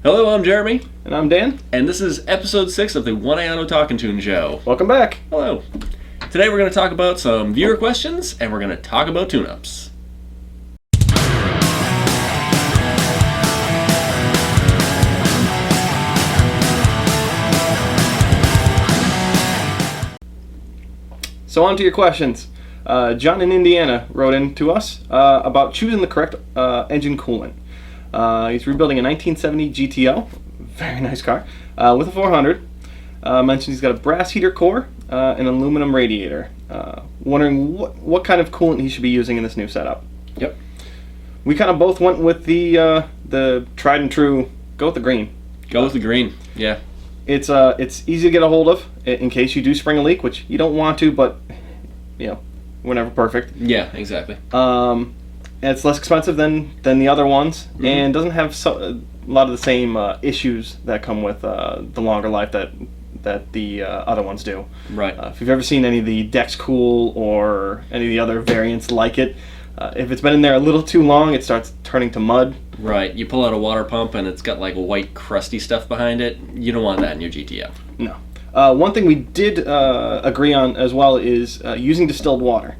Hello, I'm Jeremy, And I'm Dan. and this is episode 6 of the One Auto Talking Tune Show. Welcome back. Hello. Today we're going to talk about some viewer questions, and we're going to talk about tune-ups. So on to your questions. John in Indiana wrote in to us about choosing the correct engine coolant. He's rebuilding a 1970 GTO, very nice car, with a 400. Mentioned he's got a brass heater core and an aluminum radiator. Wondering what kind of coolant he should be using in this new setup. Yep. We kind of both went with the tried and true, go with the green. Go with the green, yeah. It's easy to get a hold of in case you do spring a leak, which you don't want to, but you know, we're never perfect. Yeah, exactly. And it's less expensive than the other ones, and doesn't have a lot of the same issues that come with the longer life that the other ones do. Right. If you've ever seen any of the Dex Cool or any of the other variants like it, if it's been in there a little too long, it starts turning to mud. Right. You pull out a water pump and it's got like white crusty stuff behind it. You don't want that in your GTO. No. One thing we did agree on as well is using distilled water.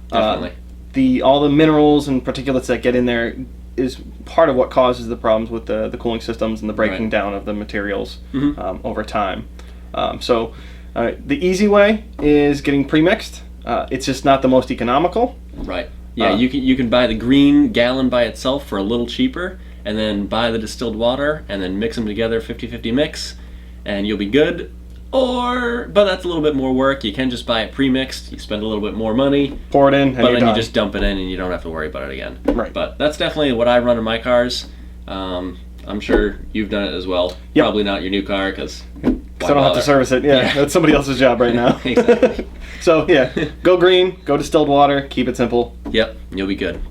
Definitely. All the minerals and particulates that get in there is part of what causes the problems with the cooling systems and the breaking down of the materials over time. So the easy way is getting pre-mixed. It's just not the most economical. Right. Yeah, you can buy the green gallon by itself for a little cheaper, and then buy the distilled water, and then mix them together, 50-50 mix, and you'll be good. But that's a little bit more work. You can just buy it pre-mixed. You spend a little bit more money. Pour it in, and but then done. you just dump it in, and you don't have to worry about it again. Right. But that's definitely what I run in my cars. I'm sure you've done it as well. Yep. Probably not your new car, because I don't have to service it. Yeah, that's somebody else's job right now. Exactly. So yeah, go green, go distilled water, keep it simple. Yep, you'll be good.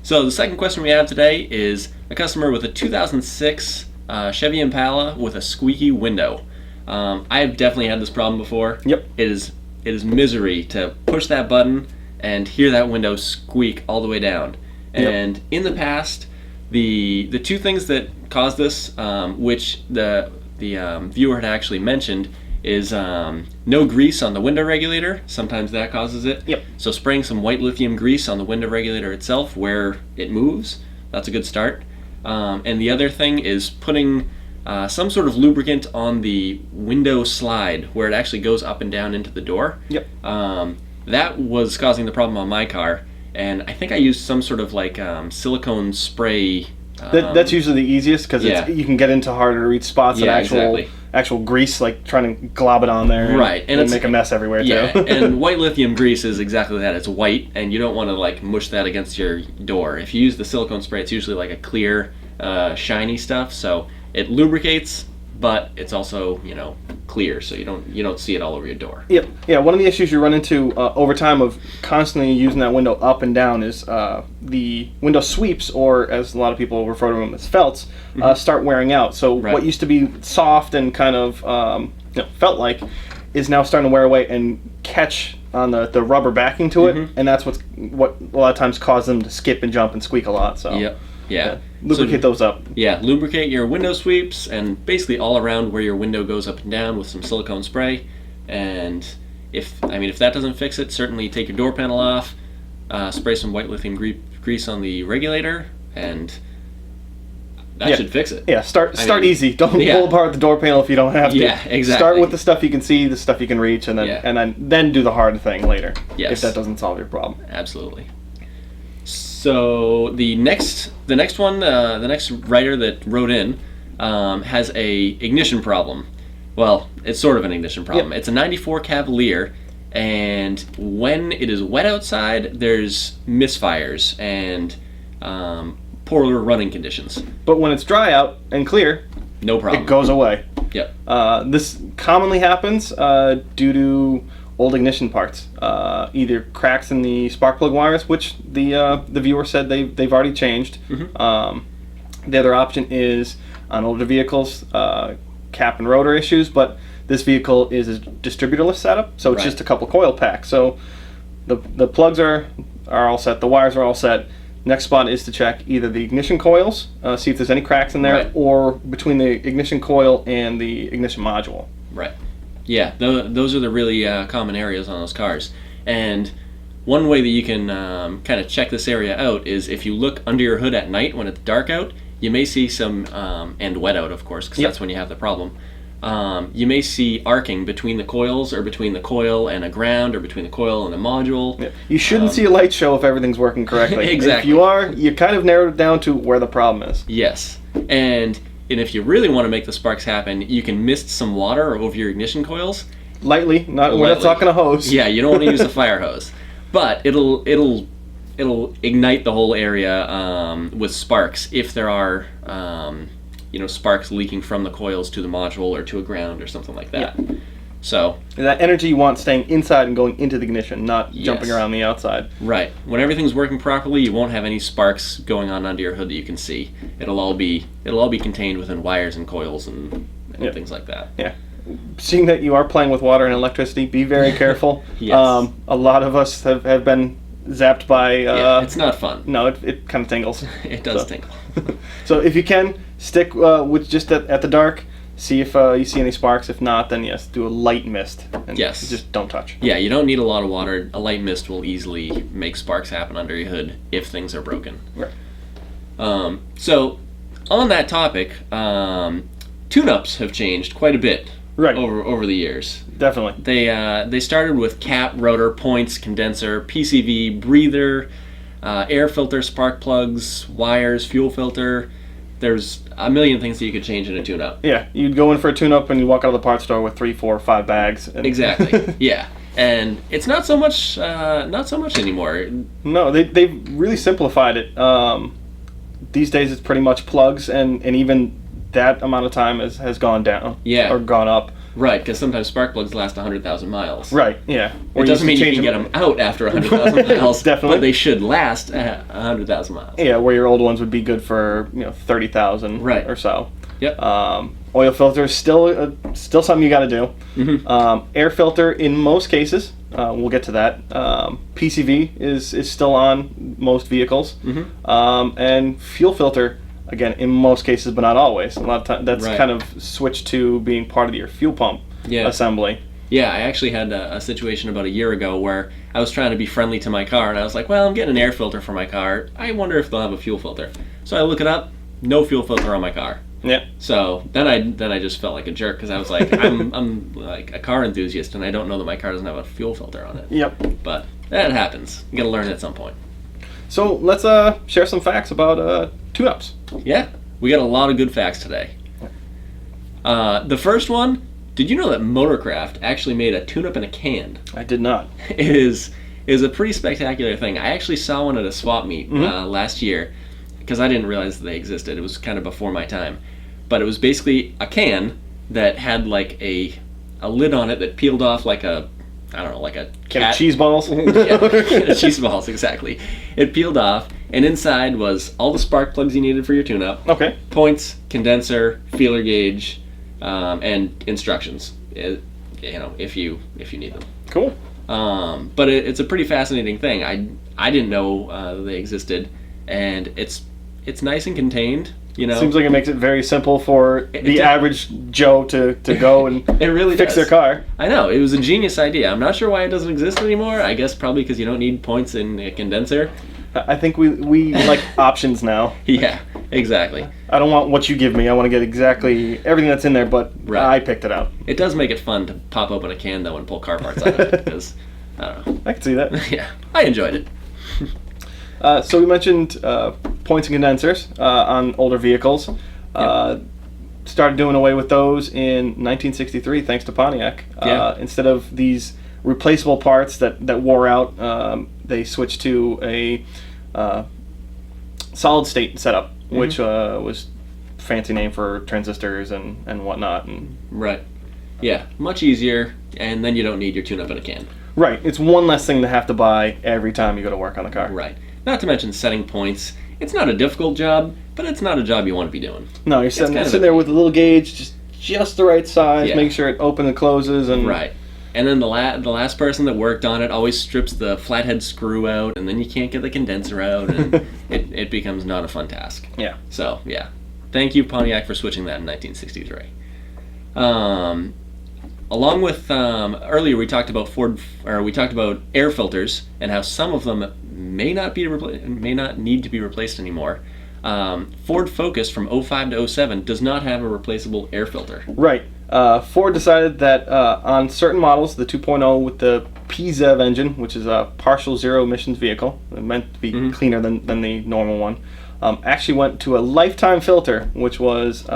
So the second question we have today is a customer with a 2006 Chevy Impala with a squeaky window. I have definitely had this problem before. Yep. It is misery to push that button and hear that window squeak all the way down. And in the past, the two things that caused this, which the viewer had actually mentioned, is no grease on the window regulator. Sometimes that causes it. Yep. So spraying some white lithium grease on the window regulator itself where it moves, that's a good start. And the other thing is putting some sort of lubricant on the window slide where it actually goes up and down into the door. Yep. That was causing the problem on my car, and I think I used some sort of like silicone spray. That's usually the easiest because you can get into harder to reach spots that actual grease, like trying to glob it on there, right? And it's make a mess everywhere too. And white lithium grease is exactly that. It's white, and you don't want to like mush that against your door. If you use the silicone spray, it's usually like a clear, shiny stuff, so it lubricates, but it's also clear, so you don't see it all over your door. Yep. Yeah. One of the issues you run into over time of constantly using that window up and down is the window sweeps, or as a lot of people refer to them as felts, start wearing out. So what used to be soft and kind of felt like is now starting to wear away and catch on the rubber backing to it, and that's what a lot of times causes them to skip and jump and squeak a lot. So yeah. Lubricate those up. Yeah, lubricate your window sweeps and basically all around where your window goes up and down with some silicone spray. And if that doesn't fix it, certainly take your door panel off, spray some white lithium grease on the regulator, and that should fix it. Yeah, start easy. Don't pull apart the door panel if you don't have to. Yeah, exactly. Start with the stuff you can see, the stuff you can reach, and then do the hard thing later. Yes. If that doesn't solve your problem. Absolutely. So the next writer that wrote in has a ignition problem. Well, it's sort of an ignition problem. It's a 94 Cavalier, and when it is wet outside, there's misfires and poorer running conditions. But when it's dry out and clear, no problem. It goes away. Yep. This commonly happens due to old ignition parts, either cracks in the spark plug wires, which the viewer said they've already changed. The other option is on older vehicles, cap and rotor issues, but this vehicle is a distributorless setup, so it's just a couple coil packs. So the plugs are all set, the wires are all set. Next spot is to check either the ignition coils, see if there's any cracks in there, Right. or between the ignition coil and the ignition module. Right. Yeah, those are the really common areas on those cars. And one way that you can kind of check this area out is if you look under your hood at night when it's dark out, you may see some, and wet out, of course, because that's when you have the problem. You may see arcing between the coils, or between the coil and a ground, or between the coil and a module. Yeah. You shouldn't see a light show if everything's working correctly. Exactly. If you are, you kind of narrowed it down to where the problem is. Yes. And if you really want to make the sparks happen, you can mist some water over your ignition coils. Lightly, we're not talking a hose. Yeah, you don't want to use a fire hose. But it'll ignite the whole area with sparks if there are sparks leaking from the coils to the module or to a ground or something like that. Yeah. So and that energy you want staying inside and going into the ignition, not jumping around the outside. Right. When everything's working properly, you won't have any sparks going on under your hood that you can see. It'll all be contained within wires and coils and things like that. Yeah. Seeing that you are playing with water and electricity, be very careful. Yes. A lot of us have been zapped by... it's not fun. No, it kind of tingles. It does tingle. So if you can, stick with just at the dark, see if you see any sparks. If not, then yes, do a light mist. And just don't touch. Yeah, you don't need a lot of water. A light mist will easily make sparks happen under your hood if things are broken. Right. So on that topic, tune-ups have changed quite a bit. Right. Over the years. Definitely. They started with cap, rotor, points, condenser, PCV, breather, air filter, spark plugs, wires, fuel filter. There's a million things that you could change in a tune-up. Yeah, you'd go in for a tune-up and you'd walk out of the parts store with 3, 4, 5 bags. And Exactly. Yeah, and it's not so much anymore. No, they've really simplified it. These days it's pretty much plugs, and even that amount of time has gone down. Yeah. Or gone up. Right, because sometimes spark plugs last 100,000 miles. Right, yeah. It doesn't mean you can get them out after 100,000 miles. Definitely. But they should last 100,000 miles. Yeah, where your old ones would be good for 30,000 or so. Yep. Oil filter is still something you got to do. Mm-hmm. Air filter in most cases. We'll get to that. PCV is still on most vehicles. Mm-hmm. And fuel filter, again, in most cases, but not always. A lot of time that's Right. kind of switched to being part of your fuel pump assembly. Yeah, I actually had a situation about a year ago where I was trying to be friendly to my car, and I was like, well, I'm getting an air filter for my car. I wonder if they'll have a fuel filter. So I look it up, no fuel filter on my car. Yeah. So then I just felt like a jerk because I was like, I'm like a car enthusiast, and I don't know that my car doesn't have a fuel filter on it. Yep. But that happens. You gotta learn at some point. So let's share some facts about tune-ups. Yeah, we got a lot of good facts today. The first one, did you know that Motorcraft actually made a tune-up in a can? I did not. It is a pretty spectacular thing. I actually saw one at a swap meet last year because I didn't realize that they existed. It was kind of before my time. But it was basically a can that had like a lid on it that peeled off like a Can of cheese balls? Yeah, cheese balls, exactly. It peeled off, and inside was all the spark plugs you needed for your tune-up. Okay. Points, condenser, feeler gauge, and instructions. If you need them. Cool. But it's a pretty fascinating thing. I didn't know they existed, and it's nice and contained. Seems like it makes it very simple for the average Joe to go and it really fix does. their car. I know, it was a genius idea. I'm not sure why it doesn't exist anymore. I guess probably because you don't need points in a condenser. I think we like options now. Yeah, exactly. I don't want what you give me. I want to get exactly everything that's in there, but I picked it out. It does make it fun to pop open a can, though, and pull car parts out of it, because, I don't know. I can see that. Yeah, I enjoyed it. So we mentioned points and condensers on older vehicles. Started doing away with those in 1963 thanks to Pontiac. Instead of these replaceable parts that wore out, they switched to a solid state setup, which was a fancy name for transistors and whatnot. Right. Yeah, much easier, and then you don't need your tune-up in a can. Right. It's one less thing to have to buy every time you go to work on the car. Right. Not to mention setting points. It's not a difficult job, but it's not a job you want to be doing. No, you're sitting there with a little gauge, just the right size, make sure it opens and closes. Right. And then the last person that worked on it always strips the flathead screw out, and then you can't get the condenser out, and it becomes not a fun task. Yeah. So yeah, thank you Pontiac for switching that in 1963. Along with earlier we talked about air filters and how some of them may not need to be replaced anymore. Ford Focus from 05 to 07 does not have a replaceable air filter. Right. Ford decided that on certain models, the 2.0 with the PZEV engine, which is a partial zero emissions vehicle, meant to be cleaner than the normal one, actually went to a lifetime filter, which was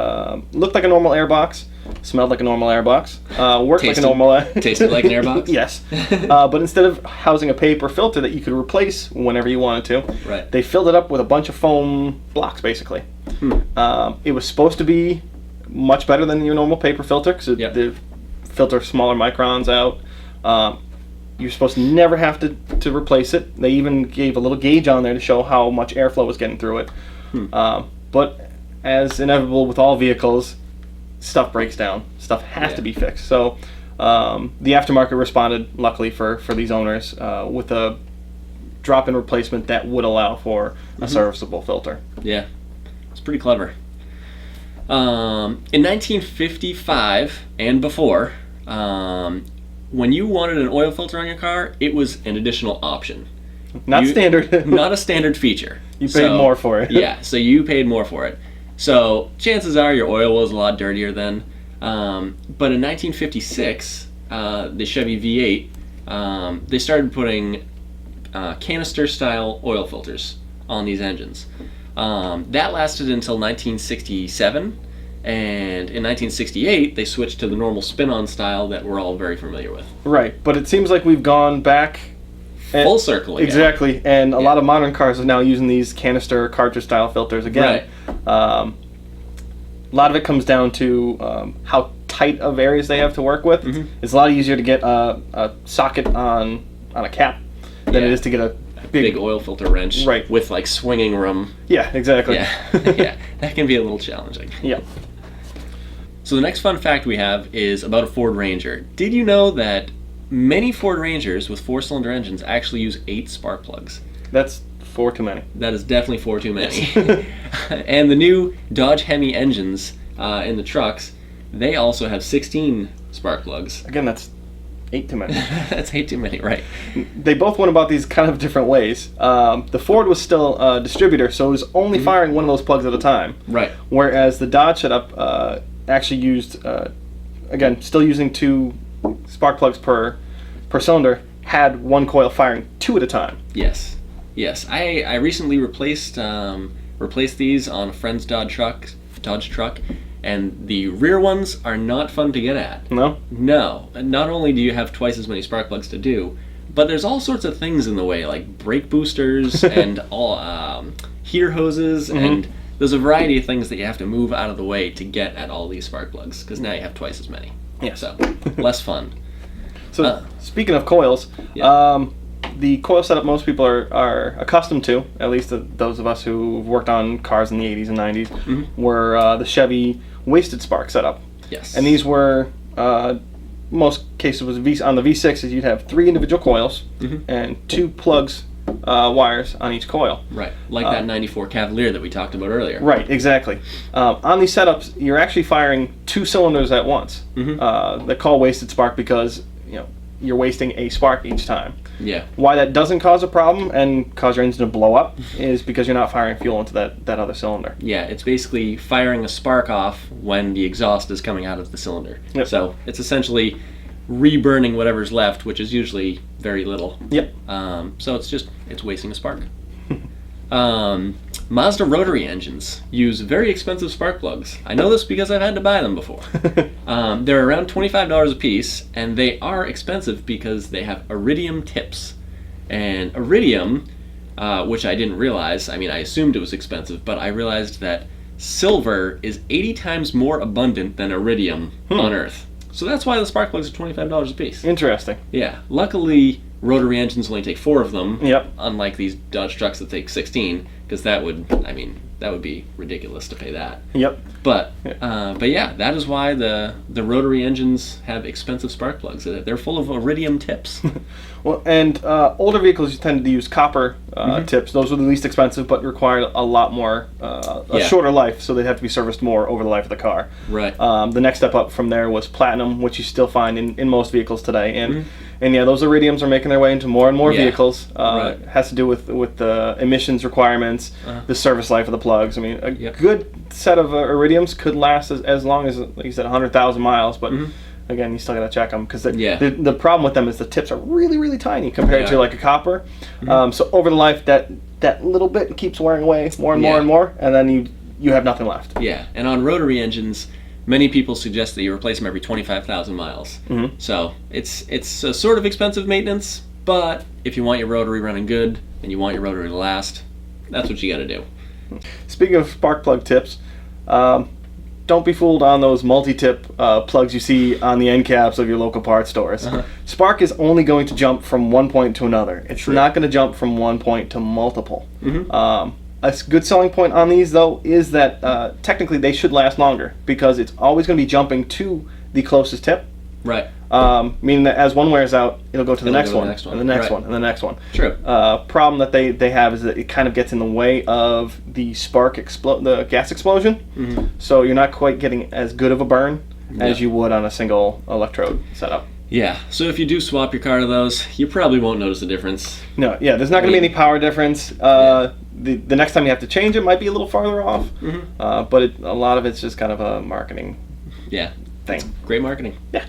looked like a normal air box, smelled like a normal air box, worked like a normal tasted like an air box. Yes, but instead of housing a paper filter that you could replace whenever you wanted to, right, they filled it up with a bunch of foam blocks, basically. It was supposed to be much better than your normal paper filter because the filter smaller microns out. You're supposed to never have to replace it. They even gave a little gauge on there to show how much airflow was getting through it. But as inevitable with all vehicles, stuff breaks down. Stuff has to be fixed. So the aftermarket responded, luckily for these owners, with a drop-in replacement that would allow for a serviceable filter. Yeah, it's pretty clever. In 1955 and before, when you wanted an oil filter on your car, it was an additional option. Not standard. Not a standard feature. You paid more for it. Yeah, so you paid more for it. So chances are your oil was a lot dirtier then. But in 1956, the Chevy V8, they started putting canister-style oil filters on these engines. That lasted until 1967. And in 1968, they switched to the normal spin-on style that we're all very familiar with. Right, but it seems like we've gone back full circle again. Exactly, and a lot of modern cars are now using these canister cartridge-style filters again. Right. A lot of it comes down to how tight of areas they have to work with. It's a lot easier to get a socket on a cap than it is to get a big oil filter wrench with like swinging room. Yeah, exactly. Yeah, that can be a little challenging. Yeah. So the next fun fact we have is about a Ford Ranger. Did you know that many Ford Rangers with 4-cylinder engines actually use 8 spark plugs? That's 4 too many. That is definitely 4 too many. And the new Dodge Hemi engines in the trucks, they also have 16 spark plugs. Again, that's 8 too many. That's 8 too many, right. They both went about these kind of different ways. The Ford was still a distributor, so it was only firing one of those plugs at a time. Right. Whereas the Dodge setup actually used, again, still using 2 spark plugs per cylinder, had one coil firing 2 at a time. Yes. I recently replaced these on a friend's Dodge truck, and the rear ones are not fun to get at. No? No. Not only do you have twice as many spark plugs to do, but there's all sorts of things in the way, like brake boosters and all heater hoses, and there's a variety of things that you have to move out of the way to get at all these spark plugs, because now you have twice as many. Yeah. So, less fun. So, speaking of coils, the coil setup most people are accustomed to, at least those of us who worked on cars in the 80s and 90s, were the Chevy wasted spark setup. Yes. And these were, most cases was on the V6s, you'd have 3 individual coils and 2 plugs, wires on each coil. Right, like that 94 Cavalier that we talked about earlier. Right, exactly. On these setups, you're actually firing 2 cylinders at once. They call wasted spark because you're wasting a spark each time. Yeah. Why that doesn't cause a problem and cause your engine to blow up is because you're not firing fuel into that other cylinder. Yeah, it's basically firing a spark off when the exhaust is coming out of the cylinder. Yep. So it's essentially reburning whatever's left, which is usually very little. Yep. So it's wasting a spark. Mazda rotary engines use very expensive spark plugs. I know this because I've had to buy them before. They're around $25 a piece, and they are expensive because they have iridium tips. And iridium, which I didn't realize, I assumed it was expensive, but I realized that silver is 80 times more abundant than iridium on Earth. So that's why the spark plugs are $25 a piece. Interesting. Yeah. Luckily, rotary engines only take 4 of them. Yep. Unlike these Dodge trucks that take 16, because that would be ridiculous to pay that. Yep. But yeah, that is why the rotary engines have expensive spark plugs. They're full of iridium tips. Well, and older vehicles tend to use copper tips. Those are the least expensive, but require a lot more, shorter life, so they'd have to be serviced more over the life of the car. Right. The next step up from there was platinum, which you still find in most vehicles today. And yeah, those iridiums are making their way into more and more vehicles. Right. It has to do with the emissions requirements, the service life of the plugs. I mean, a good set of iridiums could last as long as, like you said, 100,000 miles, but again, you still got to check them, because the problem with them is the tips are really, really tiny compared to like a copper. So over the life, that little bit keeps wearing away more and more and more, and then you have nothing left. Yeah, and on rotary engines, many people suggest that you replace them every 25,000 miles. So it's a sort of expensive maintenance, but if you want your rotary running good and you want your rotary to last, that's what you got to do. Speaking of spark plug tips, don't be fooled on those multi-tip plugs you see on the end caps of your local parts stores. Spark is only going to jump from one point to another. It's not going to jump from one point to multiple. A good selling point on these, though, is that technically they should last longer, because it's always going to be jumping to the closest tip. Right. Meaning that as one wears out, it'll go to the next one, and the next one, and the next one. True. Problem that they have is that it kind of gets in the way of the the gas explosion. So you're not quite getting as good of a burn as you would on a single electrode setup. Yeah, so if you do swap your car to those, you probably won't notice a difference. No, yeah, there's not going to be any power difference. The next time you have to change it might be a little farther off, but a lot of it's just kind of a marketing thing. Great marketing. Yeah.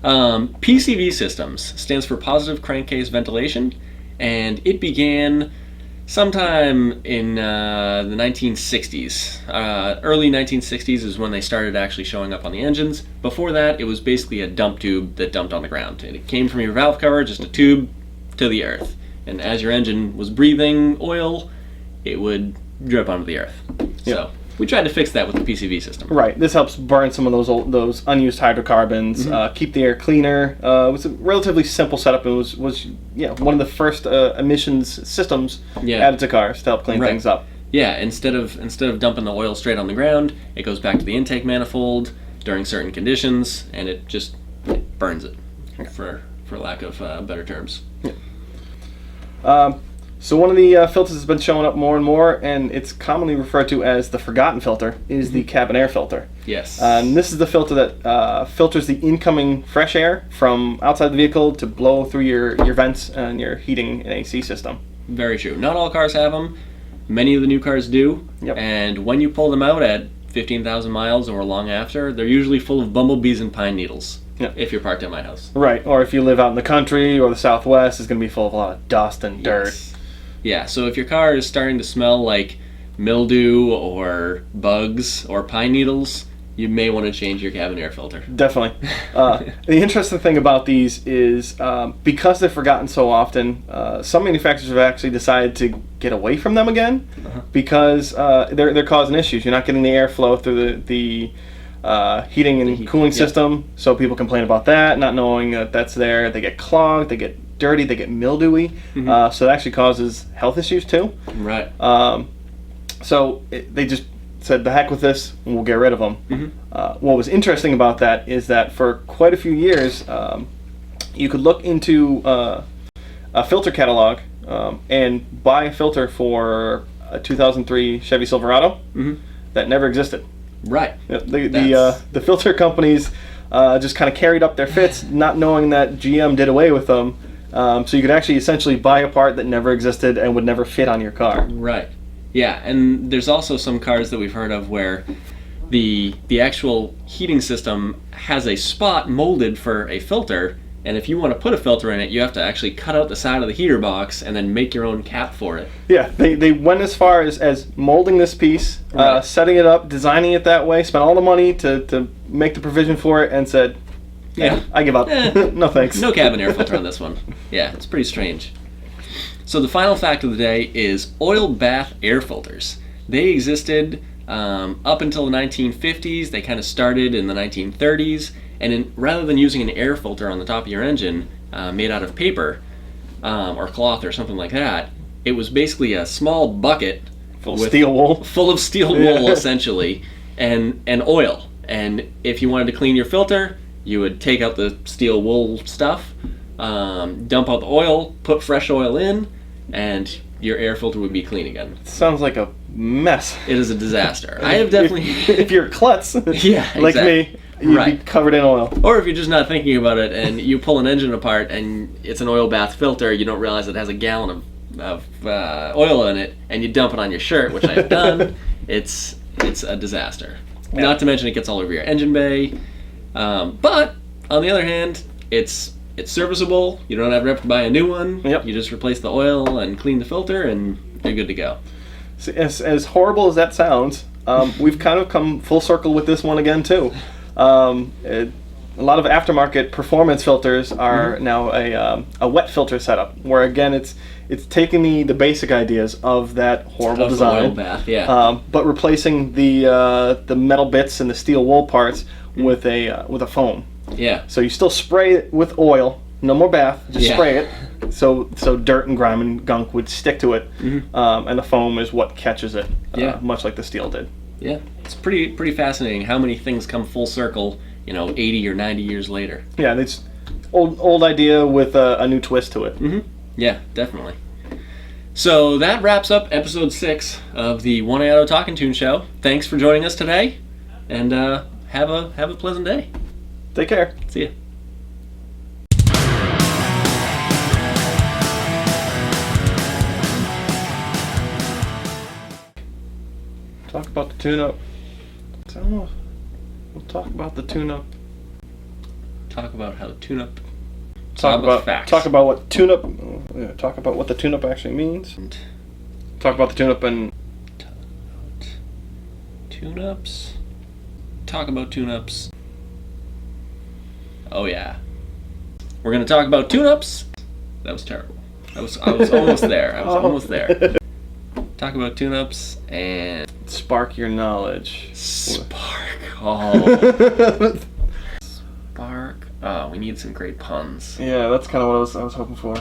PCV systems stands for positive crankcase ventilation, and it began sometime in the 1960s. Early 1960s is when they started actually showing up on the engines. Before that, it was basically a dump tube that dumped on the ground. And it came from your valve cover, just a tube, to the earth. And as your engine was breathing oil, it would drip onto the earth. So we tried to fix that with the PCV system. Right. This helps burn some of those unused hydrocarbons, keep the air cleaner. It was a relatively simple setup. It was one of the first emissions systems added to cars to help clean things up. Yeah. Instead of dumping the oil straight on the ground, it goes back to the intake manifold during certain conditions, and it burns it, for lack of better terms. So one of the filters that's been showing up more and more, and it's commonly referred to as the forgotten filter, is the cabin air filter. Yes. And this is the filter that filters the incoming fresh air from outside the vehicle to blow through your vents and your heating and AC system. Very true. Not all cars have them. Many of the new cars do. And when you pull them out at 15,000 miles or long after, they're usually full of bumblebees and pine needles. If you're parked at my house. Right. Or if you live out in the country or the Southwest, it's going to be full of a lot of dust and dirt. Yeah, so if your car is starting to smell like mildew or bugs or pine needles, you may want to change your cabin air filter. Definitely. The interesting thing about these is because they're forgotten so often, some manufacturers have actually decided to get away from them again because they're causing issues. You're not getting the airflow through the heating and cooling system, so people complain about that, not knowing that that's there. They get clogged, they get dirty, they get mildewy, so it actually causes health issues too. Right. So they just said, the heck with this, and we'll get rid of them. What was interesting about that is that for quite a few years, you could look into a filter catalog and buy a filter for a 2003 Chevy Silverado that never existed. Right. The filter companies just kind of carried up their fits, not knowing that GM did away with them. So you could actually essentially buy a part that never existed and would never fit on your car. Right. Yeah, and there's also some cars that we've heard of where the actual heating system has a spot molded for a filter, and if you want to put a filter in it, you have to actually cut out the side of the heater box and then make your own cap for it. Yeah, they went as far as molding this piece, setting it up, designing it that way, spent all the money to make the provision for it, and said, I give up. No thanks. No cabin air filter on this one. Yeah, it's pretty strange. So the final fact of the day is oil bath air filters. They existed up until the 1950s. They kind of started in the 1930s. And rather than using an air filter on the top of your engine made out of paper or cloth or something like that, it was basically a small bucket Full of steel wool. full of steel wool, essentially, and oil. And if you wanted to clean your filter, you would take out the steel wool stuff, dump out the oil, put fresh oil in, and your air filter would be clean again. Sounds like a mess. It is a disaster. I have definitely... If you're klutz, yeah, like me, you'd be covered in oil. Or if you're just not thinking about it and you pull an engine apart and it's an oil bath filter, you don't realize it has a gallon of oil in it, and you dump it on your shirt, which I've done. It's a disaster. Yeah. Not to mention it gets all over your engine bay. But on the other hand, it's serviceable. You don't have to buy a new one. Yep. You just replace the oil and clean the filter, and you're good to go. So as horrible as that sounds, we've kind of come full circle with this one again too. A lot of aftermarket performance filters are now a wet filter setup, where again it's taking the basic ideas of that horrible design, the oil bath, yeah, but replacing the metal bits and the steel wool parts with a foam. Yeah. So you still spray it with oil, no more bath, just spray it. So dirt and grime and gunk would stick to it, and the foam is what catches it, much like the steel did. Yeah, it's pretty fascinating how many things come full circle, 80 or 90 years later. Yeah, it's old idea with a new twist to it. Mm-hmm. Yeah, definitely. So that wraps up episode 6 of the One Auto Talking Tune Show. Thanks for joining us today, and have a pleasant day. Take care. See ya. Talk about the tune-up. We'll talk about the tune-up. Talk about how to tune up. Talk about facts. Talk about what tune-up. Talk about what the tune-up actually means. And talk about the tune-up and. Tune-ups. Talk about tune-ups. Oh yeah. We're gonna talk about tune-ups. That was terrible. I was almost there. Almost there. Talk about tune-ups and spark your knowledge. Spark. Oh. Spark. Oh, we need some great puns. Yeah, that's kind of what I was hoping for.